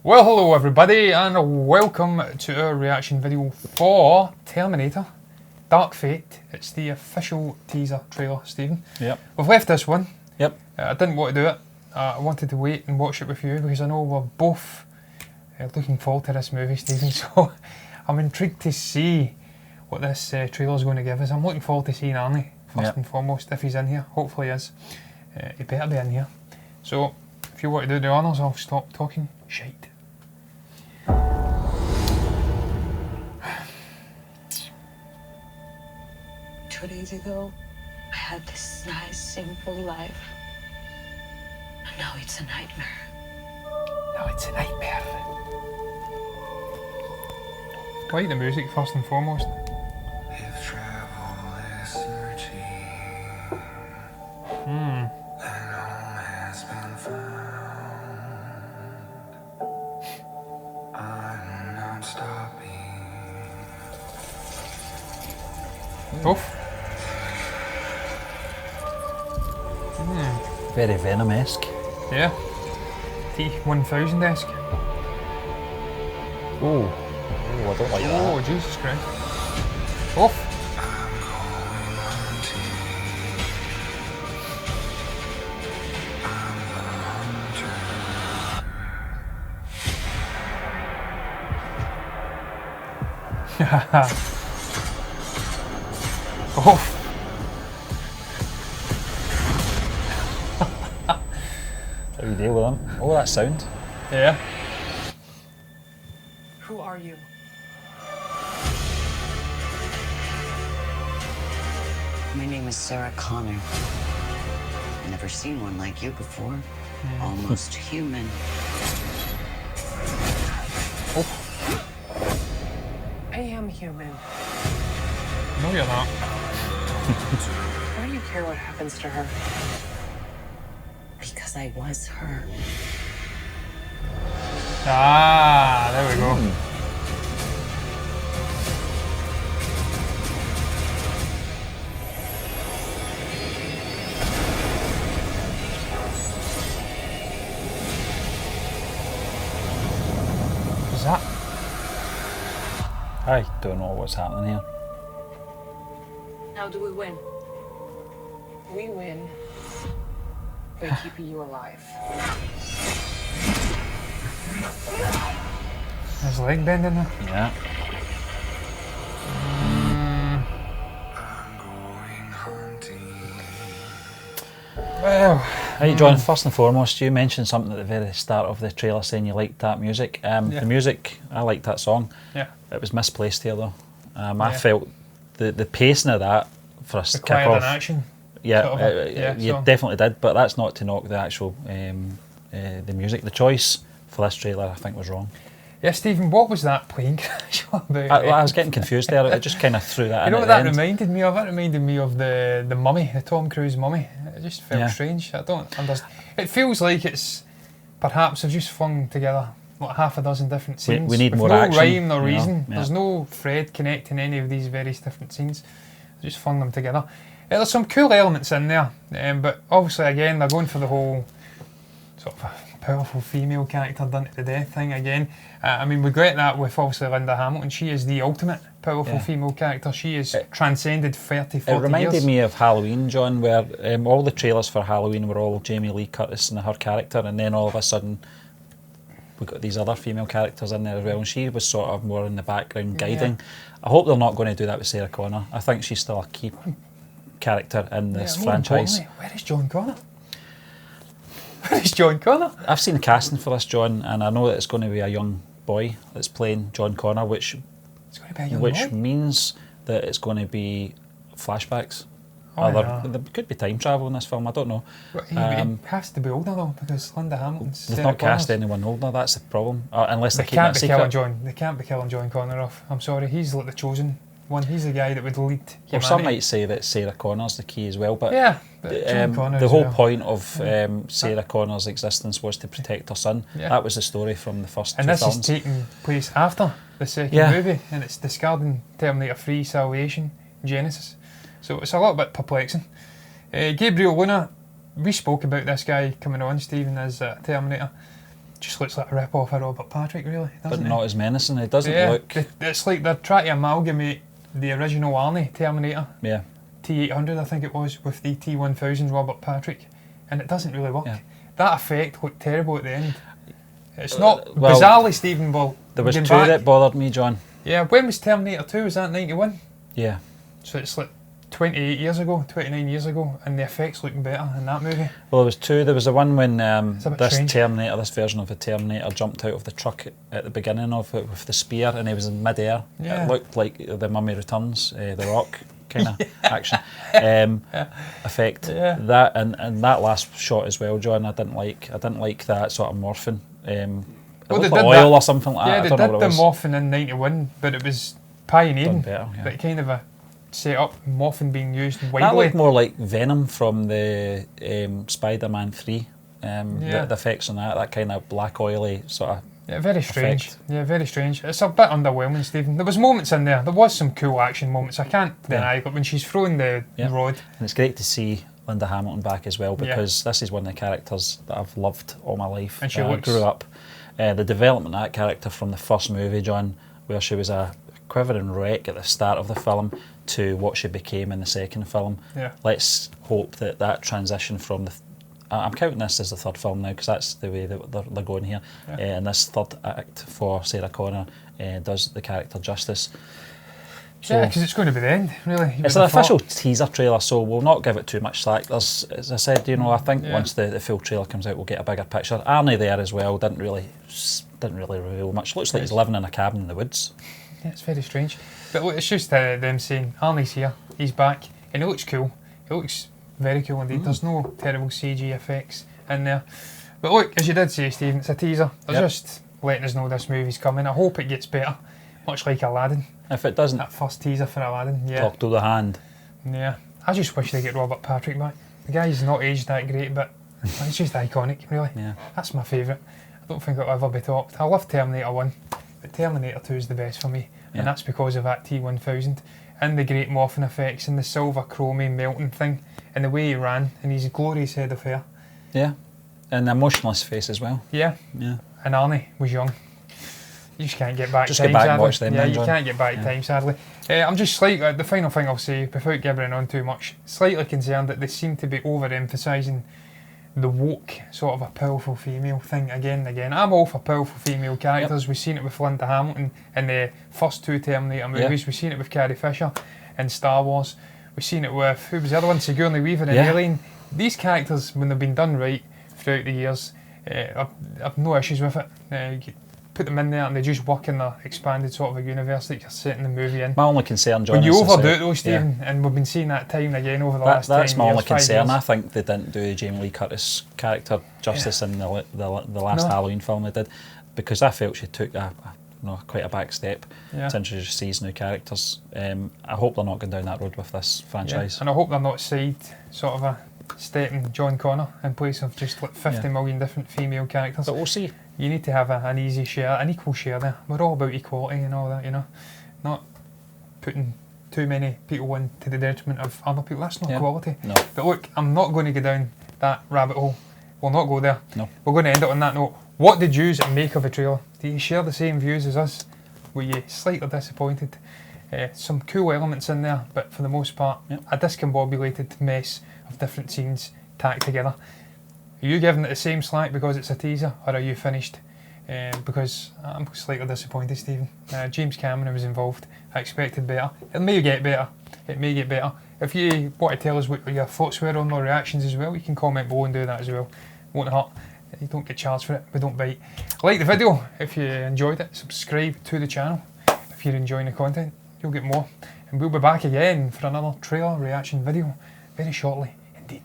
Well, hello everybody, and welcome to our reaction video for Terminator Dark Fate. It's the official teaser trailer, Stephen. Yep. We've left this one. Yep. I didn't want to do it. I wanted to wait and watch it with you because I know we're both looking forward to this movie, Stephen. So I'm intrigued to see what this trailer is going to give us. I'm looking forward to seeing Arnie, first and foremost, if he's in here. Hopefully he is. He better be in here. So if you want to do the honours, I'll stop talking shite. 2 days ago, I had this nice, simple life. And now it's a nightmare. Now it's a nightmare. I like the music first and foremost. If travel is searching, then home has been found. I'm not stopping. Oof. Very Venom-esque. Yeah. T-1000-esque. Oh, I don't like that. Oh, Jesus Christ. Oof. Oof. How do you deal with them? Oh, that sound. Yeah. Who are you? My name is Sarah Connor. Never seen one like you before. Almost human. I am human. No, you're not. Why do you care what happens to her? Because I was her. Ah, there we go. What's that? I don't know what's happening here. How do we win? We win by keeping you alive. There's leg bending there. Yeah. I'm going hunting. Well, Right, John, first and foremost, you mentioned something at the very start of the trailer saying you liked that music. The music, I liked that song. yeah. It was misplaced here though. I felt the pacing of that for a kick Required an off. action. Yeah, sort of you so- definitely did, but that's not to knock the actual the music. The choice for this trailer, I think, was wrong. Yeah, Stephen, what was that playing? I was getting confused there. It just kind of threw that You in know at what the that end. reminded me of? That reminded me of the Mummy, the Tom Cruise Mummy. It just felt strange. I don't understand. It feels like it's perhaps they've just flung together like half a dozen different scenes. We need with more no action, rhyme nor you know, reason. yeah. There's no thread connecting any of these various different scenes. They just flung them together. There's some cool elements in there, but obviously again they're going for the whole sort of a powerful female character done to the death thing again. I mean, we get that with obviously Linda Hamilton. She is the ultimate powerful female character. She is transcended 30, 40 It reminded years. me of Halloween, John, where all the trailers for Halloween were all Jamie Lee Curtis and her character, and then all of a sudden we got these other female characters in there as well, and she was sort of more in the background guiding. I hope they're not going to do that with Sarah Connor. I think she's still a key character in this more franchise. importantly, where is John Connor? Where is John Connor? I've seen the casting for this, John, and I know that it's going to be a young boy that's playing John Connor, which It's going to be a young boy. means that it's going to be flashbacks. Oh, There could be time travel in this film, I don't know. He has to be older though, because Linda Hamilton's They've Sarah not cast Connor's- anyone older, that's the problem. Unless They they keep that can't be secret. killing John. They can't be killing John Connor off. I'm sorry, he's like the chosen one. He's the guy that would lead humanity. Well, some might say that Sarah Connor's the key as well, but Yeah, but John Connor the as whole well. point of Sarah Connor's existence was to protect her son. Yeah. That was the story from the first And two this is films. taking place after the second Yeah. movie, and it's discarding Terminator 3 Salvation, Genesis. So it's a little bit perplexing. Gabriel Luna, we spoke about this guy coming on, Stephen, as Terminator. just looks like a rip-off of Robert Patrick, really, But doesn't not as menacing. It doesn't yeah, look. it's like they're trying to amalgamate the original Arnie Terminator, Yeah. T800 I think it was, with the T1000 Robert Patrick, and it doesn't really work. Yeah. That effect looked terrible at the end. It's not, well, bizarrely, Stephen, well, There was two going back- that bothered me, John. Yeah, when was Terminator 2? Was that 91? Yeah. So it's like 28 years ago, 29 years ago, and the effects looking better in that movie. Well, there was two. There was the one when a bit this strange. Terminator, this version of the Terminator, jumped out of the truck at the beginning of it with the spear, and he was in mid-air. Yeah. It looked like the Mummy Returns, The Rock kind of action effect. Yeah. That and that last shot as well, John. I didn't like that sort of morphing. It Well, looked they like did oil that. or something like Yeah, that. I they don't did know what the it was. morphing in 91, but it was pioneering. Done better, yeah. Like kind of a set up, morphing being used That widely. looked more like Venom from the Spider-Man 3. Yeah. The effects on that kind of black oily sort of. Yeah, very strange. effect. Yeah, very strange. It's a bit underwhelming, Stephen. There was moments in there. There was some cool action moments. I can't deny. Like when she's throwing the Yeah. rod. And it's great to see Linda Hamilton back as well, because this is one of the characters that I've loved all my life. And she I looks- grew up. The development of that character from the first movie, John, where she was a quivering wreck at the start of the film to what she became in the second film. Yeah. Let's hope that transition from the... I'm counting this as the third film now, because that's the way that they're going here. Yeah. And this third act for Sarah Connor does the character justice. So Yeah, because it's going to be the end, really. You it's would an have thought. official teaser trailer, so we'll not give it too much slack. There's, as I said, I think Yeah. once the full trailer comes out, we'll get a bigger picture. Arnie there as well didn't really reveal much. Looks like he's living in a cabin in the woods. Yeah, it's very strange. But look, it's just them saying, Arnie's here, he's back, and he looks cool. He looks very cool indeed. There's no terrible CG effects in there. But look, as you did say, Stephen, it's a teaser. They're Yep. just letting us know this movie's coming. I hope it gets better, much like Aladdin. If it doesn't, That first teaser for Aladdin, yeah. talk to the hand. Yeah. I just wish they get Robert Patrick back. The guy's not aged that great, but it's just iconic, really. Yeah. That's my favourite. I don't think it'll ever be topped. I love Terminator 1, but Terminator 2 is the best for me. Yeah. And that's because of that T1000 and the great morphing effects and the silver chromey melting thing and the way he ran and his glorious head of hair. Yeah. And the emotionless face as well. Yeah. Yeah. And Arnie was young. You just can't get back Just time, get back and sadly. watch them Yeah, then, you John. can't get back time, sadly. I'm just slightly, the final thing I'll say, without gibbering on too much, slightly concerned that they seem to be overemphasising the woke, sort of a powerful female thing again and again. I'm all for powerful female characters. We've seen it with Linda Hamilton in the first two Terminator movies. Yeah. We've seen it with Carrie Fisher in Star Wars. We've seen it with, who was the other one? Sigourney Weaver in Yeah. Alien. These characters, when they've been done right throughout the years, I've no issues with it. You put them in there and they just work in the expanded sort of a universe that you're setting the movie in. My only concern, John, When you is the overdo set. it though, Stephen, and we've been seeing that time and again over the last That's 10 my years, only 5 concern. years. I think they didn't do Jamie Lee Curtis' character justice in the last No. Halloween film they did, because I felt she took quite a back step Yeah. to introduce these new characters. I hope they're not going down that road with this Yeah, franchise. and I hope they're not side sort of a stepping John Connor in place of just like 50 million different female characters. But we'll see. You need to have an easy share, an equal share there. We're all about equality and all that, not putting too many people in to the detriment of other people. That's not Yeah. equality. No. But look, I'm not going to go down that rabbit hole. We'll not go there. No. We're going to end it on that note. What did you make of the trailer? Do you share the same views as us? Were you slightly disappointed? Some cool elements in there, but for the most part, Yep. a discombobulated mess of different scenes tacked together. Are you giving it the same slack because it's a teaser, or are you finished? Because I'm slightly disappointed, Stephen. James Cameron was involved. I expected better. It may get better. It may get better. If you want to tell us what your thoughts were on our reactions as well, you can comment below and do that as well. Won't hurt. You don't get charged for it. We don't bite. Like the video if you enjoyed it. Subscribe to the channel if you're enjoying the content. You'll get more. And we'll be back again for another trailer reaction video very shortly indeed.